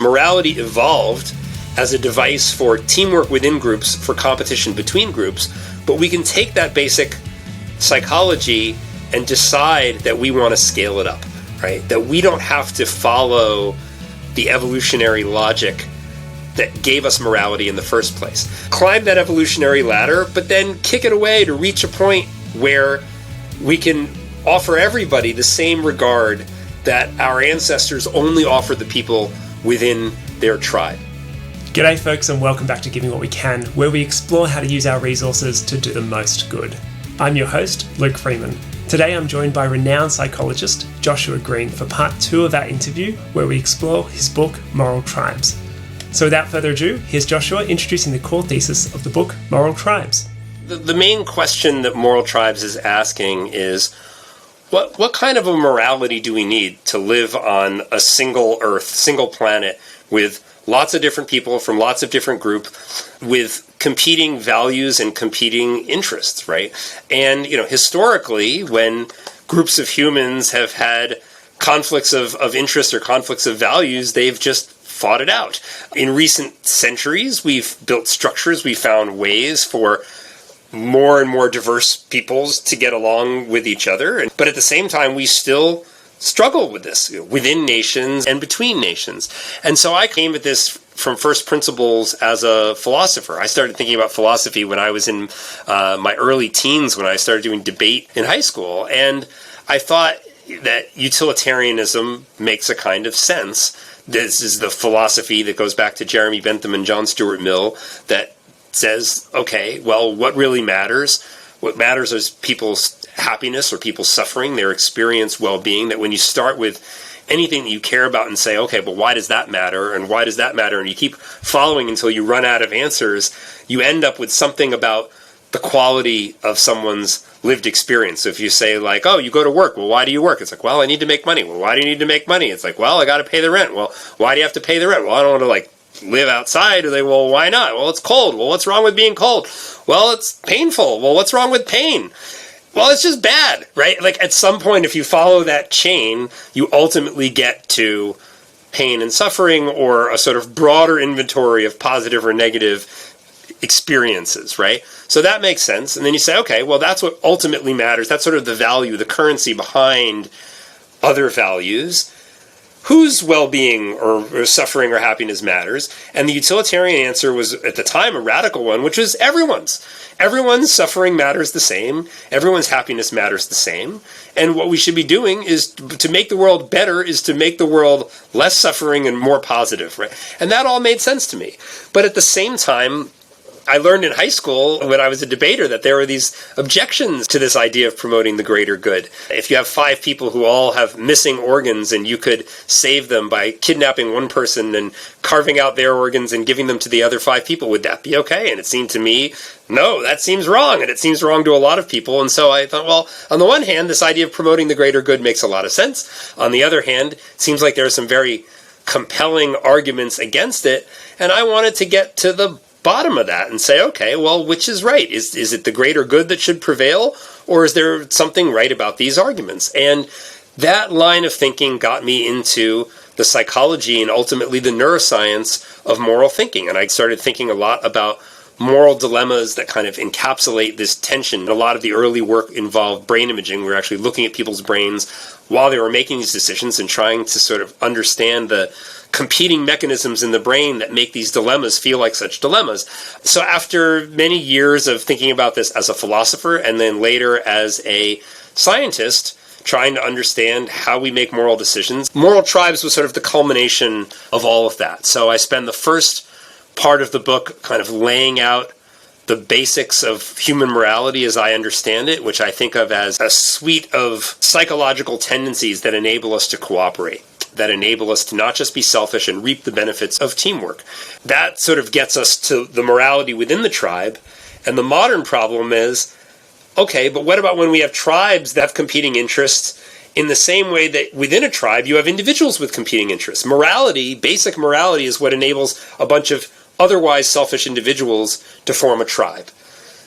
Morality evolved as a device for teamwork within groups, for competition between groups, but we can take that basic psychology and decide that we want to scale it up, right? That we don't have to follow the evolutionary logic that gave us morality in the first place. Climb that evolutionary ladder, but then kick it away to reach a point where we can offer everybody the same regard that our ancestors only offered the people within their tribe. G'day folks, and welcome back to Giving What We Can, where we explore how to use our resources to do the most good. I'm your host, Luke Freeman. Today I'm joined by renowned psychologist Joshua Greene for part 2 of our interview, where we explore his book, Moral Tribes. So without further ado, here's Joshua introducing the core thesis of the book, Moral Tribes. The main question that Moral Tribes is asking is, what kind of a morality do we need to live on a single Earth, single planet, with lots of different people from lots of different groups, with competing values and competing interests, right? And, historically, when groups of humans have had conflicts of interest or conflicts of values, they've just fought it out. In recent centuries, we've built structures, we found ways for more and more diverse peoples to get along with each other. But at the same time, we still struggle with this within nations and between nations. And so I came at this from first principles as a philosopher. I started thinking about philosophy when I was in my early teens, when I started doing debate in high school. And I thought that utilitarianism makes a kind of sense. This is the philosophy that goes back to Jeremy Bentham and John Stuart Mill that says, okay, well, what really matters? What matters is people's happiness or people's suffering, their experience, well-being, that when you start with anything that you care about and say, okay, but why does that matter? And why does that matter? And you keep following until you run out of answers, you end up with something about the quality of someone's lived experience. So if you say like, oh, you go to work, well, why do you work? It's like, well, I need to make money. Well, why do you need to make money? It's like, well, I got to pay the rent. Well, why do you have to pay the rent? Well, I don't want to live outside. Or well, why not? Well, it's cold. Well, what's wrong with being cold? Well, it's painful. Well, what's wrong with pain? Well, it's just bad, right? At some point, if you follow that chain, you ultimately get to pain and suffering, or a sort of broader inventory of positive or negative experiences, right? So that makes sense. And then you say, okay, well, that's what ultimately matters. That's sort of the value, the currency behind other values. Whose well-being or suffering or happiness matters? And the utilitarian answer was, at the time, a radical one, which was everyone's. Everyone's suffering matters the same. Everyone's happiness matters the same. And what we should be doing is to make the world better, is to make the world less suffering and more positive, right? And that all made sense to me. But at the same time, I learned in high school when I was a debater that there were these objections to this idea of promoting the greater good. If you have 5 people who all have missing organs and you could save them by kidnapping one person and carving out their organs and giving them to the other 5 people, would that be okay? And it seemed to me, no, that seems wrong. And it seems wrong to a lot of people. And so I thought, well, on the one hand, this idea of promoting the greater good makes a lot of sense. On the other hand, it seems like there are some very compelling arguments against it. And I wanted to get to the bottom of that and say, okay, well, which is right? Is it the greater good that should prevail, or is there something right about these arguments? And that line of thinking got me into the psychology and ultimately the neuroscience of moral thinking. And I started thinking a lot about moral dilemmas that kind of encapsulate this tension. A lot of the early work involved brain imaging. We were actually looking at people's brains while they were making these decisions and trying to sort of understand the competing mechanisms in the brain that make these dilemmas feel like such dilemmas. So after many years of thinking about this as a philosopher and then later as a scientist, trying to understand how we make moral decisions, Moral Tribes was sort of the culmination of all of that. So I spend the first part of the book kind of laying out the basics of human morality as I understand it, which I think of as a suite of psychological tendencies that enable us to cooperate, that enable us to not just be selfish and reap the benefits of teamwork. That sort of gets us to the morality within the tribe. And the modern problem is, okay, but what about when we have tribes that have competing interests in the same way that within a tribe you have individuals with competing interests? Morality, basic morality, is what enables a bunch of otherwise selfish individuals to form a tribe.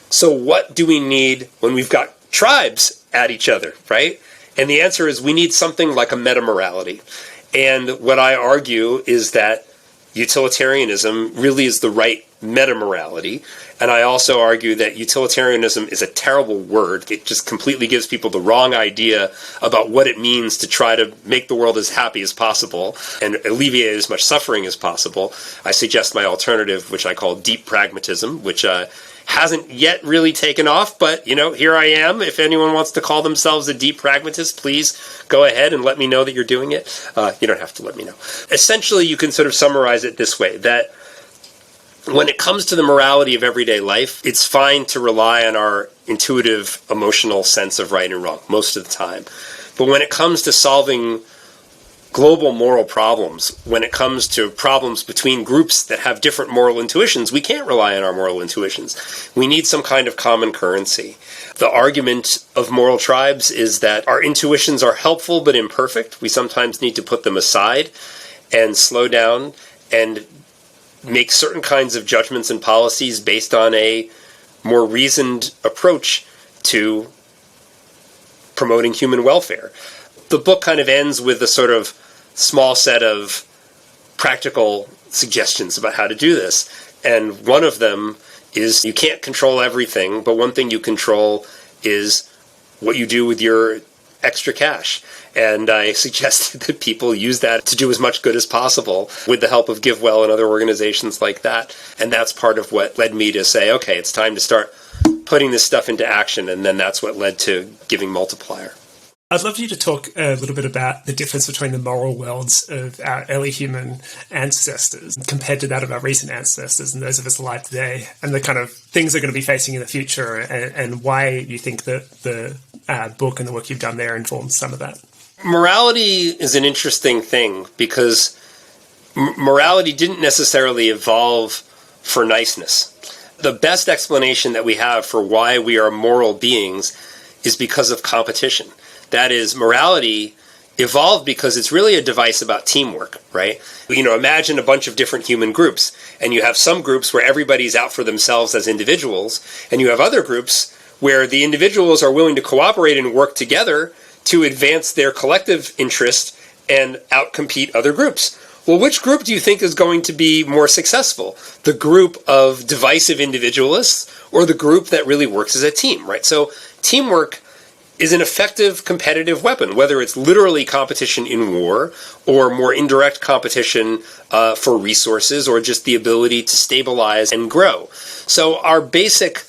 So what do we need when we've got tribes at each other, right? And the answer is we need something like a meta-morality. And what I argue is that utilitarianism really is the right meta-morality. And I also argue that utilitarianism is a terrible word. It just completely gives people the wrong idea about what it means to try to make the world as happy as possible and alleviate as much suffering as possible. I suggest my alternative, which I call deep pragmatism, which hasn't yet really taken off, but, here I am. If anyone wants to call themselves a deep pragmatist, please go ahead and let me know that you're doing it. You don't have to let me know. Essentially, you can sort of summarize it this way, that when it comes to the morality of everyday life, it's fine to rely on our intuitive, emotional sense of right and wrong most of the time. But when it comes to solving global moral problems, when it comes to problems between groups that have different moral intuitions, we can't rely on our moral intuitions. We need some kind of common currency. The argument of moral tribes is that our intuitions are helpful but imperfect. We sometimes need to put them aside and slow down and make certain kinds of judgments and policies based on a more reasoned approach to promoting human welfare. The book kind of ends with a sort of small set of practical suggestions about how to do this. And one of them is you can't control everything, but one thing you control is what you do with your extra cash. And I suggested that people use that to do as much good as possible with the help of GiveWell and other organizations like that. And that's part of what led me to say, okay, it's time to start putting this stuff into action. And then that's what led to Giving Multiplier. I'd love you to talk a little bit about the difference between the moral worlds of our early human ancestors compared to that of our recent ancestors and those of us alive today, and the kind of things they're going to be facing in the future, and why you think that the book and the work you've done there informs some of that. Morality is an interesting thing because morality didn't necessarily evolve for niceness. The best explanation that we have for why we are moral beings is because of competition. That is, morality evolved because it's really a device about teamwork, right? Imagine a bunch of different human groups, and you have some groups where everybody's out for themselves as individuals, and you have other groups where the individuals are willing to cooperate and work together to advance their collective interest and outcompete other groups. Well, which group do you think is going to be more successful? The group of divisive individualists or the group that really works as a team, right? So teamwork is an effective competitive weapon, whether it's literally competition in war or more indirect competition for resources or just the ability to stabilize and grow. So our basic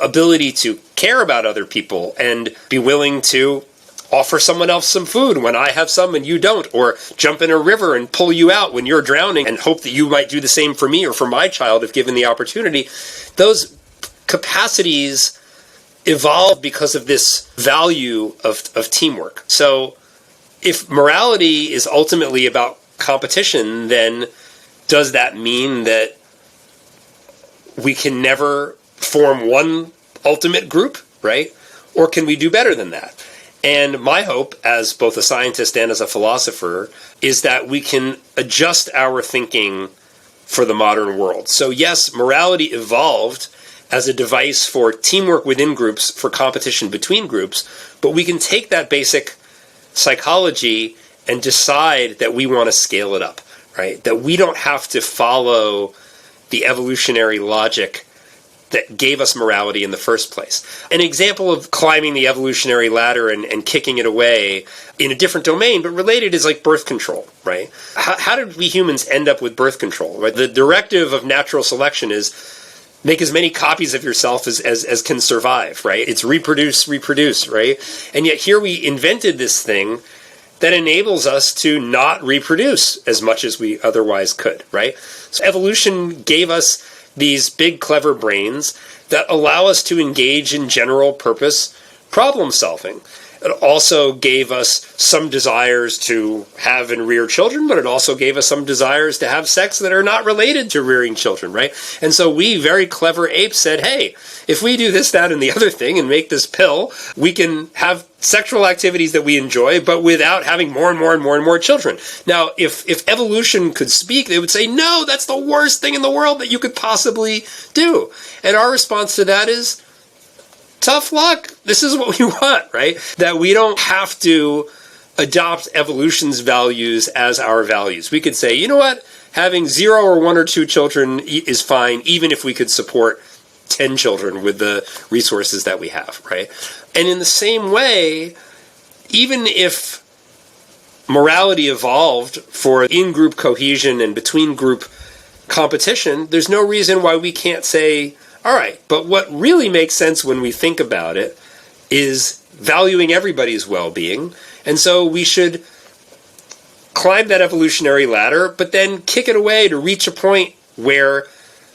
ability to care about other people and be willing to offer someone else some food when I have some and you don't, or jump in a river and pull you out when you're drowning and hope that you might do the same for me or for my child if given the opportunity, those capacities evolved because of this value of teamwork. So if morality is ultimately about competition, then does that mean that we can never form one ultimate group, right? Or can we do better than that? And my hope, as both a scientist and as a philosopher, is that we can adjust our thinking for the modern world. So yes, morality evolved as a device for teamwork within groups, for competition between groups, but we can take that basic psychology and decide that we want to scale it up, right? That we don't have to follow the evolutionary logic that gave us morality in the first place. An example of climbing the evolutionary ladder and kicking it away in a different domain, but related, is like birth control, right? How did we humans end up with birth control, right? The directive of natural selection is make as many copies of yourself as can survive, right? It's reproduce, right? And yet here we invented this thing that enables us to not reproduce as much as we otherwise could, right? So evolution gave us these big, clever brains that allow us to engage in general purpose problem solving. It also gave us some desires to have and rear children, but it also gave us some desires to have sex that are not related to rearing children, right? And so we, very clever apes, said, hey, if we do this, that, and the other thing and make this pill, we can have sexual activities that we enjoy, but without having more and more and more and more children. Now, if evolution could speak, they would say, no, that's the worst thing in the world that you could possibly do. And our response to that is, tough luck. This is what we want, right? That we don't have to adopt evolution's values as our values. We could say, you know what? having 0 or 1 or 2 children is fine, even if we could support 10 children with the resources that we have, right? And in the same way, even if morality evolved for in-group cohesion and between-group competition, there's no reason why we can't say, all right, but what really makes sense when we think about it is valuing everybody's well-being, and so we should climb that evolutionary ladder, but then kick it away to reach a point where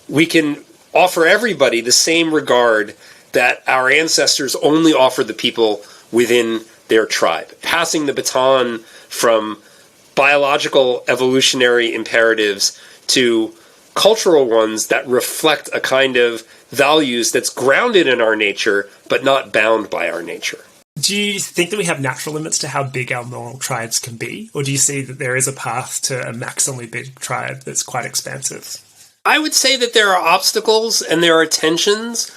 we can offer everybody the same regard that our ancestors only offered the people within their tribe, passing the baton from biological evolutionary imperatives to cultural ones that reflect a kind of values that's grounded in our nature, but not bound by our nature. Do you think that we have natural limits to how big our moral tribes can be? Or do you see that there is a path to a maximally big tribe that's quite expansive? I would say that there are obstacles and there are tensions,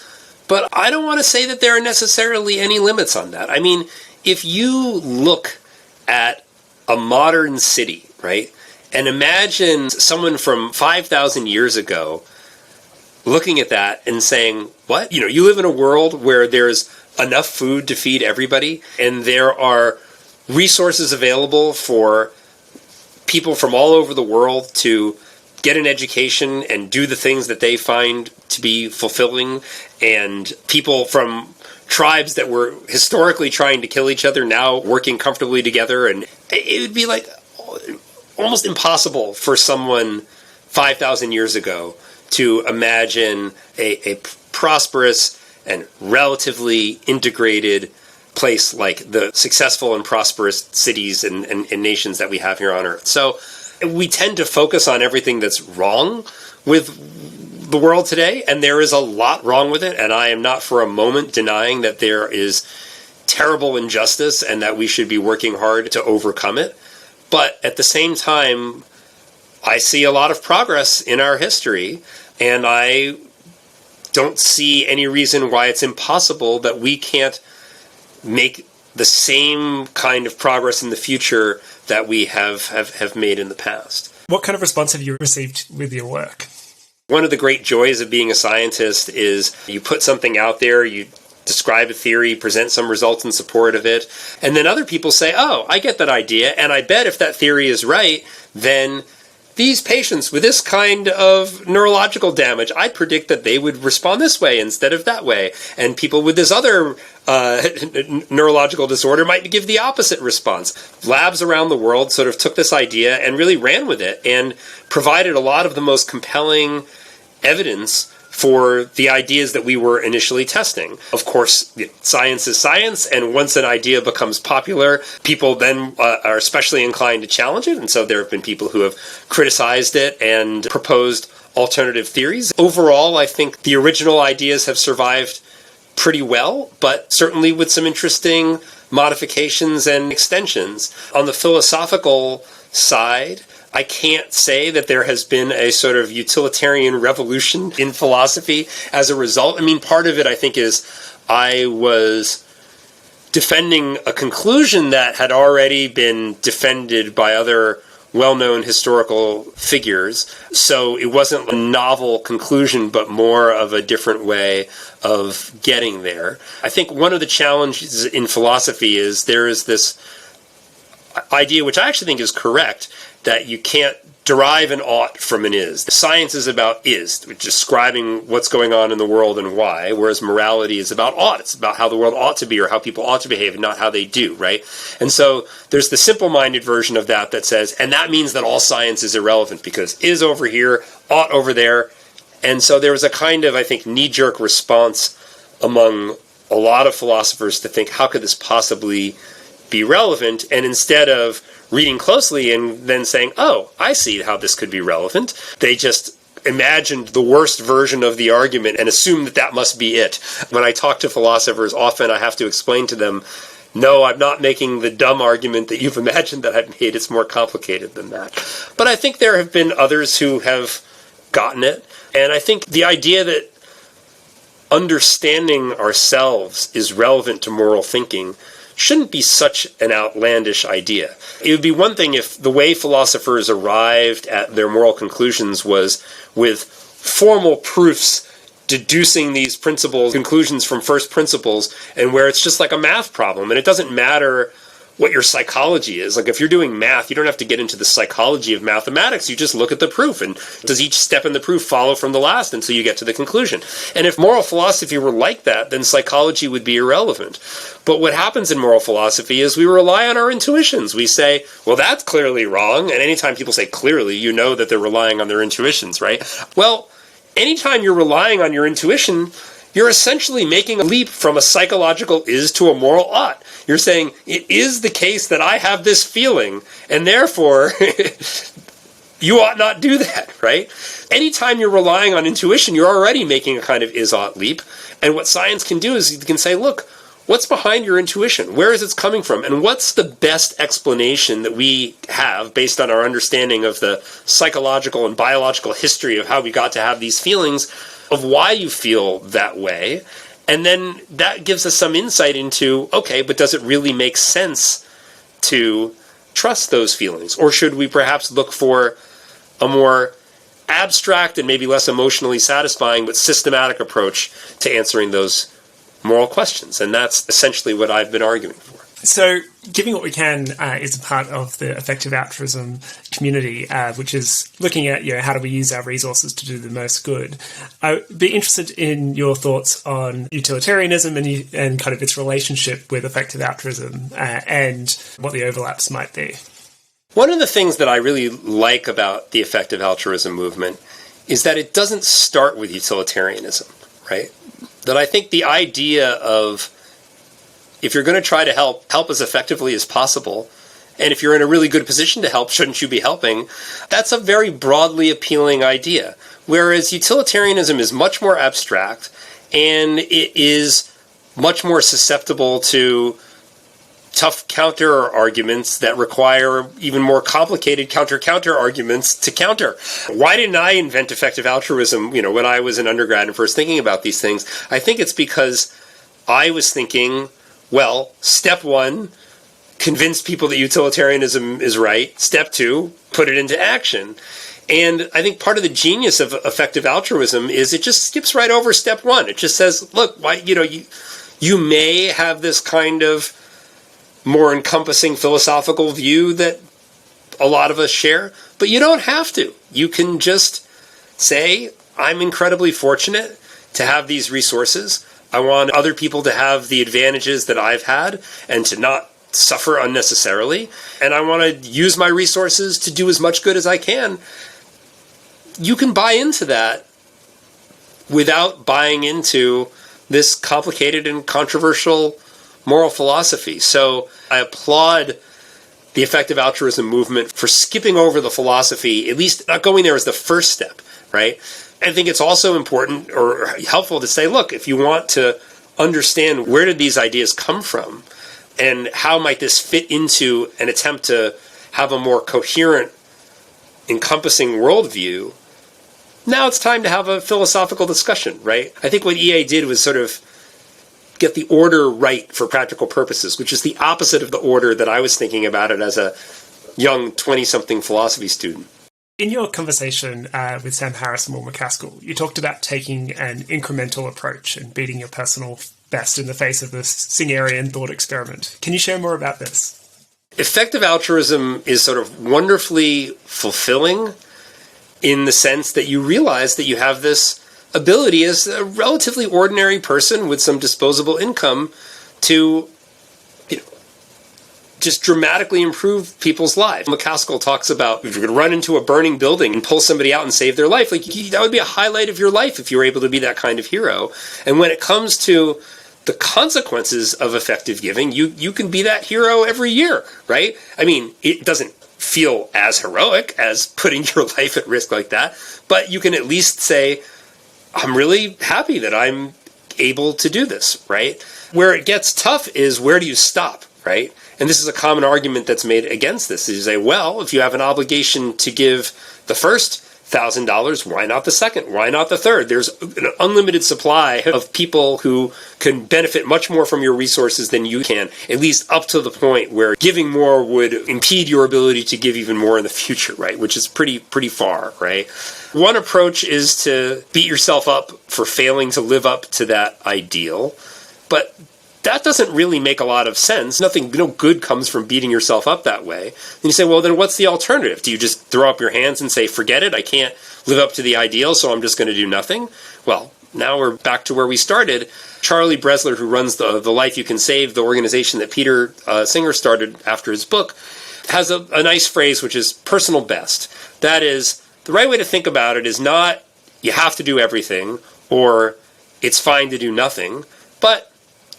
but I don't want to say that there are necessarily any limits on that. I mean, if you look at a modern city, right, and imagine someone from 5,000 years ago looking at that and saying, what? You know, you live in a world where there's enough food to feed everybody, and there are resources available for people from all over the world to get an education and do the things that they find to be fulfilling, and people from tribes that were historically trying to kill each other now working comfortably together. And it would be like almost impossible for someone 5,000 years ago to imagine a prosperous and relatively integrated place like the successful and prosperous cities and nations that we have here on Earth. So we tend to focus on everything that's wrong with the world today, and there is a lot wrong with it, and I am not for a moment denying that there is terrible injustice and that we should be working hard to overcome it. But at the same time, I see a lot of progress in our history, and I don't see any reason why it's impossible that we can't make the same kind of progress in the future that we have made in the past. What kind of response have you received with your work? One of the great joys of being a scientist is you put something out there, you describe a theory, present some results in support of it, and then other people say, oh, I get that idea, and I bet if that theory is right, then these patients with this kind of neurological damage, I predict that they would respond this way instead of that way. And people with this other neurological disorder might give the opposite response. Labs around the world sort of took this idea and really ran with it and provided a lot of the most compelling evidence for the ideas that we were initially testing. Of course, science is science, and once an idea becomes popular, people then are especially inclined to challenge it, and so there have been people who have criticized it and proposed alternative theories. Overall, I think the original ideas have survived pretty well, but certainly with some interesting modifications and extensions. On the philosophical side, I can't say that there has been a sort of utilitarian revolution in philosophy as a result. I mean, part of it, I think, is I was defending a conclusion that had already been defended by other well-known historical figures. So it wasn't a novel conclusion, but more of a different way of getting there. I think one of the challenges in philosophy is there is this idea, which I actually think is correct, that you can't derive an ought from an is. Science is about is, describing what's going on in the world and why, whereas morality is about ought. It's about how the world ought to be or how people ought to behave and not how they do, right? And so there's the simple-minded version of that says, and that means that all science is irrelevant because is over here, ought over there. And so there was a kind of, I think, knee-jerk response among a lot of philosophers to think, how could this possibly be relevant? And instead of reading closely and then saying, oh, I see how this could be relevant, they just imagined the worst version of the argument and assumed that that must be it. When I talk to philosophers, often I have to explain to them, no, I'm not making the dumb argument that you've imagined that I've made. It's more complicated than that. But I think there have been others who have gotten it. And I think the idea that understanding ourselves is relevant to moral thinking shouldn't be such an outlandish idea. It would be one thing if the way philosophers arrived at their moral conclusions was with formal proofs deducing these conclusions from first principles, and where it's just like a math problem, and it doesn't matter what your psychology is. Like if you're doing math, you don't have to get into the psychology of mathematics. You just look at the proof, and does each step in the proof follow from the last until you get to the conclusion? And if moral philosophy were like that, then psychology would be irrelevant. But what happens in moral philosophy is we rely on our intuitions. We say, well, that's clearly wrong. And anytime people say clearly, you know that they're relying on their intuitions, right? Well, anytime you're relying on your intuition, you're essentially making a leap from a psychological is to a moral ought. You're saying, it is the case that I have this feeling, and therefore, you ought not do that, right? Anytime you're relying on intuition, you're already making a kind of is-ought leap. And what science can do is it can say, look, what's behind your intuition? Where is it coming from? And what's the best explanation that we have based on our understanding of the psychological and biological history of how we got to have these feelings, of why you feel that way? And then that gives us some insight into, okay, but does it really make sense to trust those feelings? Or should we perhaps look for a more abstract and maybe less emotionally satisfying but systematic approach to answering those moral questions? And that's essentially what I've been arguing for. So, Giving What We Can is a part of the effective altruism community, which is looking at how do we use our resources to do the most good. I'd be interested in your thoughts on utilitarianism and kind of its relationship with effective altruism and what the overlaps might be. One of the things that I really like about the effective altruism movement is that it doesn't start with utilitarianism, right? That I think the idea of, if you're going to try to help as effectively as possible, and if you're in a really good position to help, shouldn't you be helping? That's a very broadly appealing idea. Whereas utilitarianism is much more abstract, and it is much more susceptible to tough counter arguments that require even more complicated counter arguments to counter. Why didn't I invent effective altruism, when I was an undergrad and first thinking about these things? I think it's because I was thinking, well, step one, convince people that utilitarianism is right. Step two, put it into action. And I think part of the genius of effective altruism is it just skips right over step one. It just says, look, you may have this kind of more encompassing philosophical view that a lot of us share, but you don't have to. You can just say, I'm incredibly fortunate to have these resources. I want other people to have the advantages that I've had and to not suffer unnecessarily. And I want to use my resources to do as much good as I can. You can buy into that without buying into this complicated and controversial moral philosophy. So I applaud the effective altruism movement for skipping over the philosophy, at least not going there as the first step, right? I think it's also important or helpful to say, look, if you want to understand where did these ideas come from and how might this fit into an attempt to have a more coherent, encompassing worldview, now it's time to have a philosophical discussion, right? I think what EA did was sort of get the order right for practical purposes, which is the opposite of the order that I was thinking about it as a young 20-something philosophy student. In your conversation with Sam Harris and Will McCaskill, you talked about taking an incremental approach and beating your personal best in the face of this Singerian thought experiment. Can you share more about this? Effective altruism is sort of wonderfully fulfilling in the sense that you realize that you have this ability as a relatively ordinary person with some disposable income to just dramatically improve people's lives. McCaskill talks about if you're going to run into a burning building and pull somebody out and save their life, that would be a highlight of your life if you were able to be that kind of hero. And when it comes to the consequences of effective giving, you can be that hero every year, right? I mean, it doesn't feel as heroic as putting your life at risk like that, but you can at least say, I'm really happy that I'm able to do this, right? Where it gets tough is, where do you stop, right? And this is a common argument that's made against this. You say, well, if you have an obligation to give the first $1,000, why not the second? Why not the third? There's an unlimited supply of people who can benefit much more from your resources than you can, at least up to the point where giving more would impede your ability to give even more in the future, right? Which is pretty far, right? One approach is to beat yourself up for failing to live up to that ideal, but that doesn't really make a lot of sense. No good comes from beating yourself up that way. And you say, well, then what's the alternative? Do you just throw up your hands and say, forget it, I can't live up to the ideal, so I'm just going to do nothing? Well, now we're back to where we started. Charlie Bresler, who runs the Life You Can Save, the organization that Peter Singer started after his book, has a nice phrase, which is personal best. That is, the right way to think about it is not you have to do everything or it's fine to do nothing, but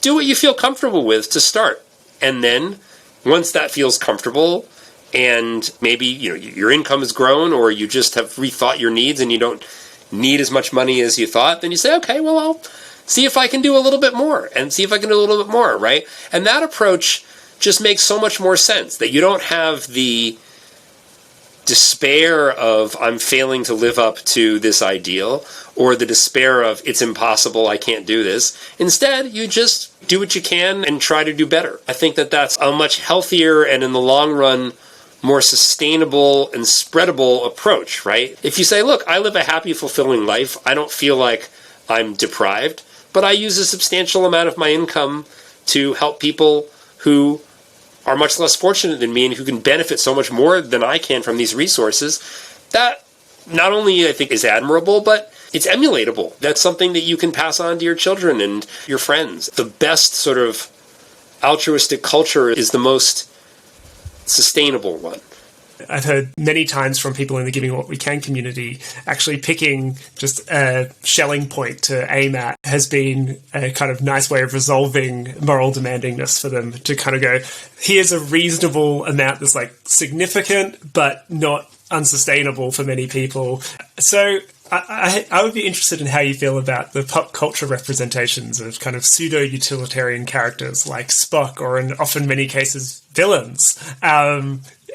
do what you feel comfortable with to start. And then once that feels comfortable and maybe your income has grown or you just have rethought your needs and you don't need as much money as you thought, then you say, okay, well, I'll see if I can do a little bit more and see if I can do a little bit more, right? And that approach just makes so much more sense, that you don't have the despair of I'm failing to live up to this ideal or the despair of it's impossible, I can't do this. Instead, you just do what you can and try to do better. I think that that's a much healthier and in the long run more sustainable and spreadable approach, right? If you say, look, I live a happy, fulfilling life, I don't feel like I'm deprived, but I use a substantial amount of my income to help people who are much less fortunate than me and who can benefit so much more than I can from these resources, that not only I think is admirable, but it's emulatable. That's something that you can pass on to your children and your friends. The best sort of altruistic culture is the most sustainable one. I've heard many times from people in the Giving What We Can community, actually picking just a Schelling point to aim at has been a kind of nice way of resolving moral demandingness for them, to kind of go, here's a reasonable amount that's like significant, but not unsustainable for many people. So I would be interested in how you feel about the pop culture representations of kind of pseudo-utilitarian characters like Spock, or in often many cases, villains.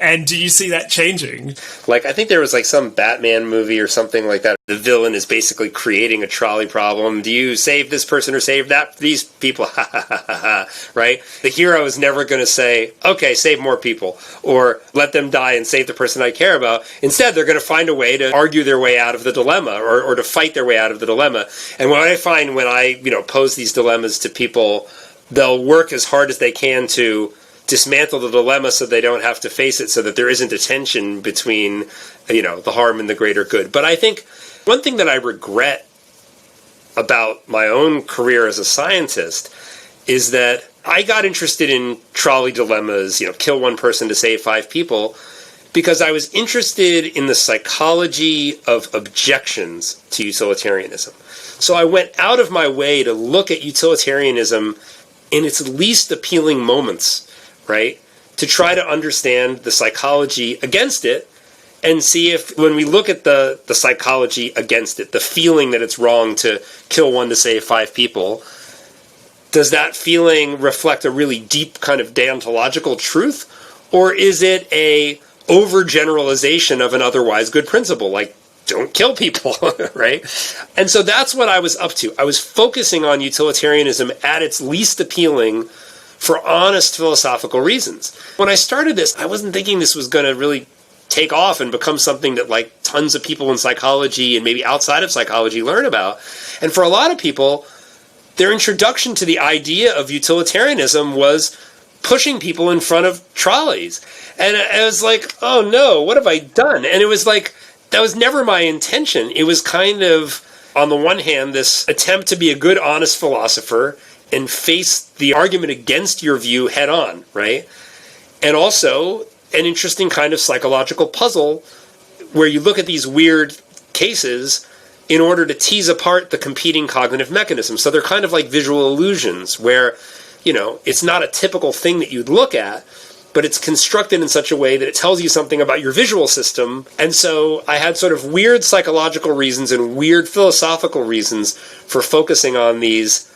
And do you see that changing? Like, I think there was like some Batman movie or something like that. The villain is basically creating a trolley problem. Do you save this person or save these people? Ha ha ha ha ha. Right? The hero is never going to say, okay, save more people, or let them die and save the person I care about. Instead, they're going to find a way to argue their way out of the dilemma, or to fight their way out of the dilemma. And what I find when I, pose these dilemmas to people, they'll work as hard as they can to dismantle the dilemma so they don't have to face it, so that there isn't a tension between, the harm and the greater good. But I think one thing that I regret about my own career as a scientist is that I got interested in trolley dilemmas, kill one person to save 5 people, because I was interested in the psychology of objections to utilitarianism. So I went out of my way to look at utilitarianism in its least appealing moments, right? To try to understand the psychology against it and see if, when we look at the psychology against it, the feeling that it's wrong to kill one to save 5 people, does that feeling reflect a really deep kind of deontological truth? Or is it a overgeneralization of an otherwise good principle, like don't kill people, right? And so that's what I was up to. I was focusing on utilitarianism at its least appealing for honest philosophical reasons. When I started this, I wasn't thinking this was going to really take off and become something that like tons of people in psychology and maybe outside of psychology learn about. And for a lot of people, their introduction to the idea of utilitarianism was pushing people in front of trolleys. And I was like, oh no, what have I done? And it was like, that was never my intention. It was kind of, on the one hand, this attempt to be a good, honest philosopher and face the argument against your view head on, right? And also an interesting kind of psychological puzzle where you look at these weird cases in order to tease apart the competing cognitive mechanisms. So they're kind of like visual illusions where, it's not a typical thing that you'd look at, but it's constructed in such a way that it tells you something about your visual system. And so I had sort of weird psychological reasons and weird philosophical reasons for focusing on these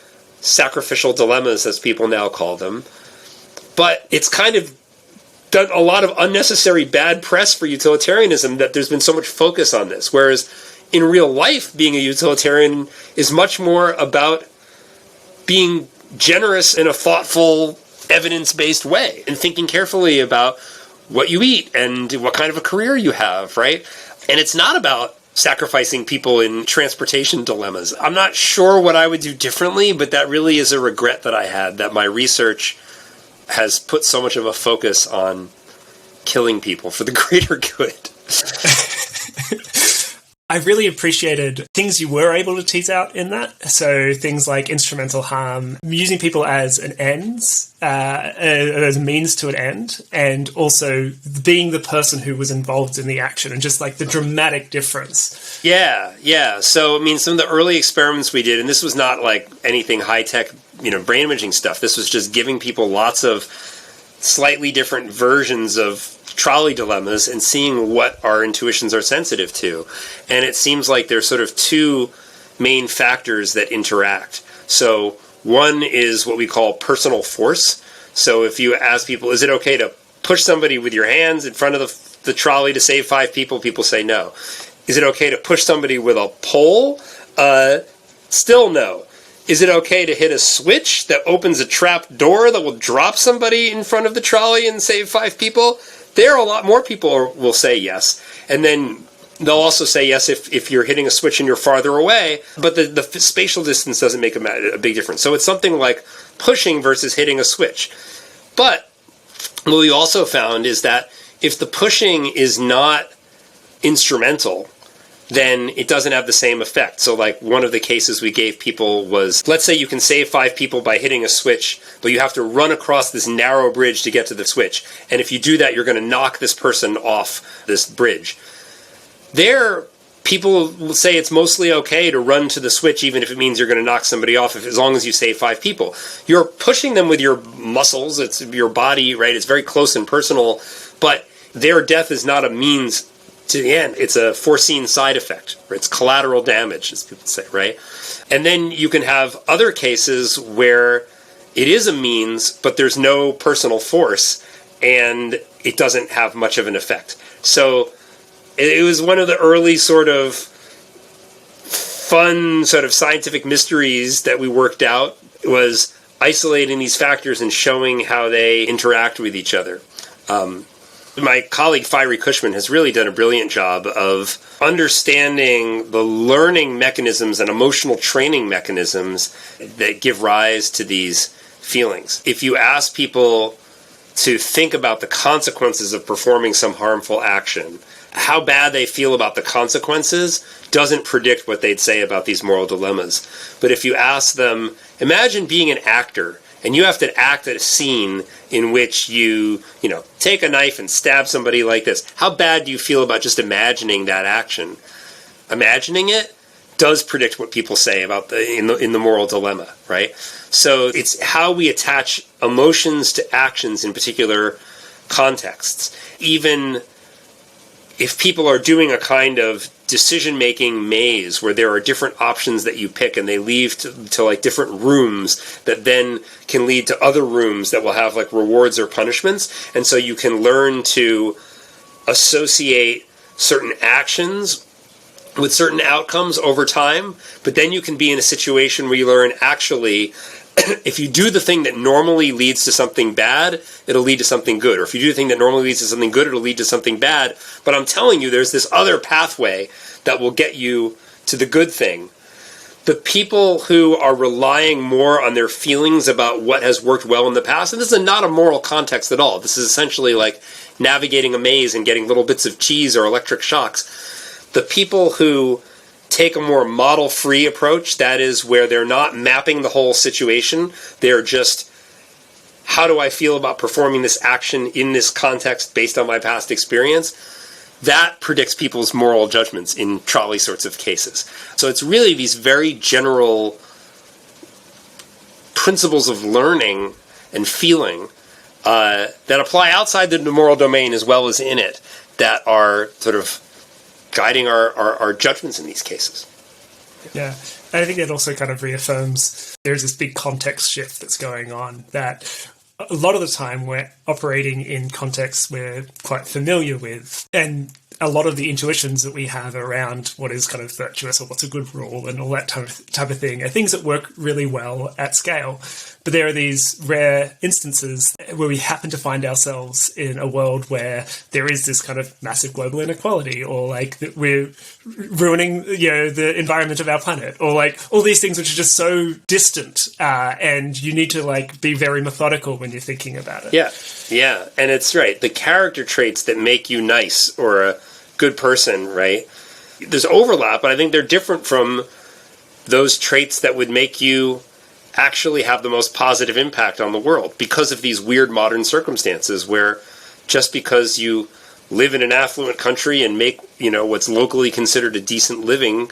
sacrificial dilemmas, as people now call them. But it's kind of done a lot of unnecessary bad press for utilitarianism that there's been so much focus on this. Whereas in real life, being a utilitarian is much more about being generous in a thoughtful, evidence-based way and thinking carefully about what you eat and what kind of a career you have, right? And it's not about sacrificing people in transportation dilemmas. I'm not sure what I would do differently, but that really is a regret that I had, that my research has put so much of a focus on killing people for the greater good. I really appreciated things you were able to tease out in that. So things like instrumental harm, using people as an ends, as a means to an end, and also being the person who was involved in the action, and just like the dramatic difference. Yeah. So, I mean, some of the early experiments we did, and this was not like anything high-tech, brain imaging stuff. This was just giving people lots of slightly different versions of trolley dilemmas and seeing what our intuitions are sensitive to. And it seems like there's sort of two main factors that interact. So one is what we call personal force. So if you ask people, is it okay to push somebody with your hands in front of the trolley to save 5 people? People say no. Is it okay to push somebody with a pole? Still no. Is it okay to hit a switch that opens a trap door that will drop somebody in front of the trolley and save 5 people? There are a lot more people will say yes. And then they'll also say yes if you're hitting a switch and you're farther away, but the spatial distance doesn't make a big difference. So it's something like pushing versus hitting a switch. But what we also found is that if the pushing is not instrumental, then it doesn't have the same effect. So like one of the cases we gave people was, let's say you can save 5 people by hitting a switch, but you have to run across this narrow bridge to get to the switch. And if you do that, you're going to knock this person off this bridge. There, people will say it's mostly okay to run to the switch, even if it means you're going to knock somebody off, as long as you save 5 people. You're pushing them with your muscles, it's your body, right? It's very close and personal, but their death is not a means to the end. It's a foreseen side effect, or it's collateral damage, as people say, right? And then you can have other cases where it is a means, but there's no personal force, and it doesn't have much of an effect. So it was one of the early sort of fun sort of scientific mysteries that we worked out, was isolating these factors and showing how they interact with each other. My colleague Fiery Cushman has really done a brilliant job of understanding the learning mechanisms and emotional training mechanisms that give rise to these feelings. If you ask people to think about the consequences of performing some harmful action, how bad they feel about the consequences doesn't predict what they'd say about these moral dilemmas. But if you ask them, imagine being an actor, and you have to act a scene in which you take a knife and stab somebody like this. How bad do you feel about just imagining that action? Imagining it does predict what people say about in the moral dilemma, right? So it's how we attach emotions to actions in particular contexts. Even if people are doing a kind of decision-making maze where there are different options that you pick and they lead to like different rooms that then can lead to other rooms that will have like rewards or punishments. And so you can learn to associate certain actions with certain outcomes over time, but then you can be in a situation where you learn actually if you do the thing that normally leads to something bad, it'll lead to something good. Or if you do the thing that normally leads to something good, it'll lead to something bad. But I'm telling you, there's this other pathway that will get you to the good thing. The people who are relying more on their feelings about what has worked well in the past, and this is not a moral context at all. This is essentially like navigating a maze and getting little bits of cheese or electric shocks. The people who take a more model-free approach, that is where they're not mapping the whole situation, they're just, how do I feel about performing this action in this context based on my past experience? That predicts people's moral judgments in trolley sorts of cases. So it's really these very general principles of learning and feeling that apply outside the moral domain as well as in it that are sort of guiding our judgments in these cases. Yeah. And I think that also kind of reaffirms there's this big context shift that's going on, that a lot of the time we're operating in contexts we're quite familiar with, and a lot of the intuitions that we have around what is kind of virtuous or what's a good rule and all that type of thing are things that work really well at scale. But there are these rare instances where we happen to find ourselves in a world where there is this kind of massive global inequality, or like that we're ruining, the environment of our planet, or like all these things which are just so distant, and you need to like be very methodical when you're thinking about it. Yeah, and it's right. The character traits that make you nice or a good person, right? There's overlap, but I think they're different from those traits that would make you actually have the most positive impact on the world, because of these weird modern circumstances where just because you live in an affluent country and make, what's locally considered a decent living,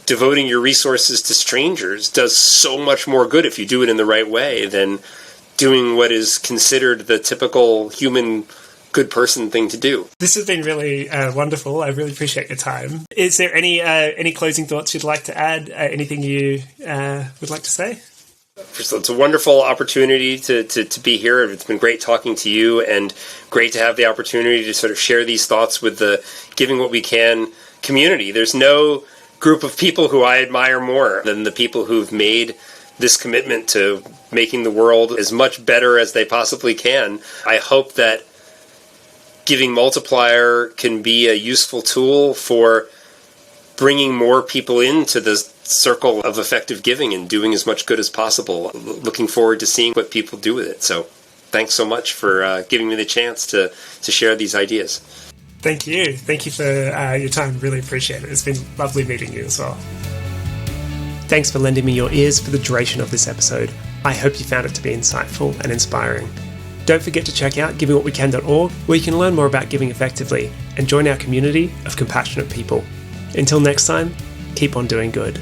devoting your resources to strangers does so much more good if you do it in the right way than doing what is considered the typical human good person thing to do. This has been really wonderful. I really appreciate your time. Is there any closing thoughts you'd like to add? Anything you would like to say? It's a wonderful opportunity to be here. It's been great talking to you, and great to have the opportunity to sort of share these thoughts with the Giving What We Can community. There's no group of people who I admire more than the people who've made this commitment to making the world as much better as they possibly can. I hope that Giving Multiplier can be a useful tool for bringing more people into the circle of effective giving and doing as much good as possible. Looking forward to seeing what people do with it. So thanks so much for giving me the chance to share these ideas. Thank you. Thank you for your time. Really appreciate it. It's been lovely meeting you as well. Thanks for lending me your ears for the duration of this episode. I hope you found it to be insightful and inspiring. Don't forget to check out givingwhatwecan.org, where you can learn more about giving effectively and join our community of compassionate people. Until next time, keep on doing good.